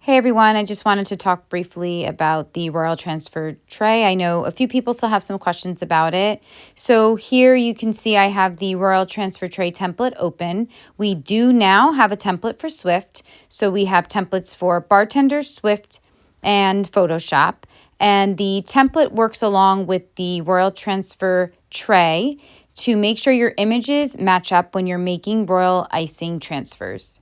Hey everyone, I just wanted to talk briefly about the Royal Transfer Tray. I know a few people still have some questions about it. So here you can see I have the Royal Transfer Tray template open. We do now have a template for Swift. So we have templates for Bartender, Swift, and Photoshop. And the template works along with the Royal Transfer Tray to make sure your images match up when you're making royal icing transfers.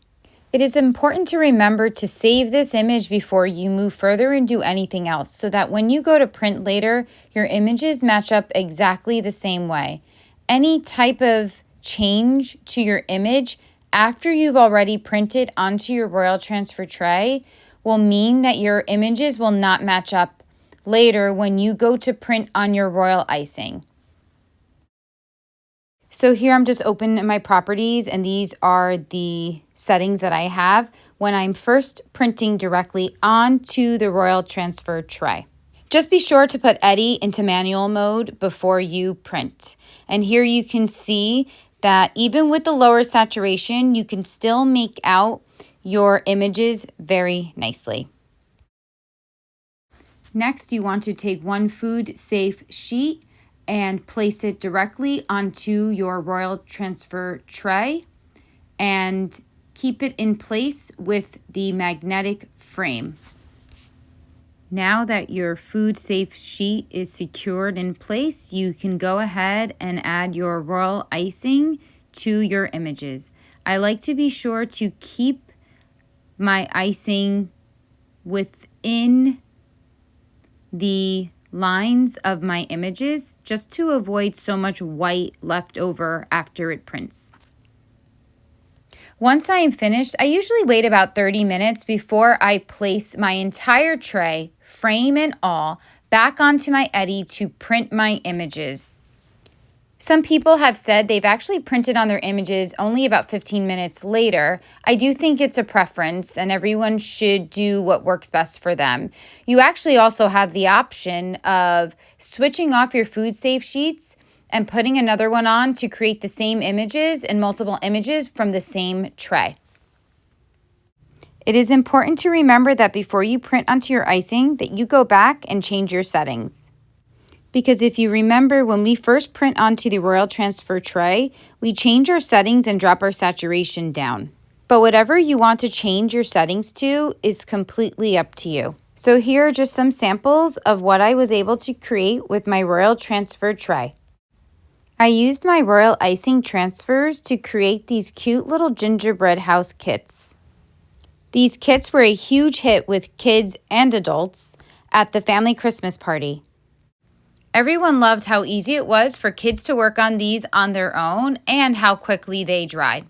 It is important to remember to save this image before you move further and do anything else so that when you go to print later, your images match up exactly the same way. Any type of change to your image after you've already printed onto your Royal Transfer Tray will mean that your images will not match up later when you go to print on your royal icing. So here I'm just opening my properties, and these are the settings that I have when I'm first printing directly onto the Royal Transfer Tray. Just be sure to put Edit into manual mode before you print. And here you can see that even with the lower saturation, you can still make out your images very nicely. Next, you want to take one food safe sheet and place it directly onto your Royal Transfer Tray and keep it in place with the magnetic frame. Now that your food safe sheet is secured in place, you can go ahead and add your royal icing to your images. I like to be sure to keep my icing within the lines of my images just to avoid so much white left over after it prints. Once I am finished, I usually wait about 30 minutes before I place my entire tray, frame and all, back onto my Edit to print my images. Some people have said they've actually printed on their images only about 15 minutes later. I do think it's a preference and everyone should do what works best for them. You actually also have the option of switching off your food safe sheets and putting another one on to create the same images and multiple images from the same tray. It is important to remember that before you print onto your icing that you go back and change your settings. Because if you remember, when we first print onto the Royal Transfer Tray, we change our settings and drop our saturation down. But whatever you want to change your settings to is completely up to you. So here are just some samples of what I was able to create with my Royal Transfer Tray. I used my royal icing transfers to create these cute little gingerbread house kits. These kits were a huge hit with kids and adults at the family Christmas party. Everyone loved how easy it was for kids to work on these on their own and how quickly they dried.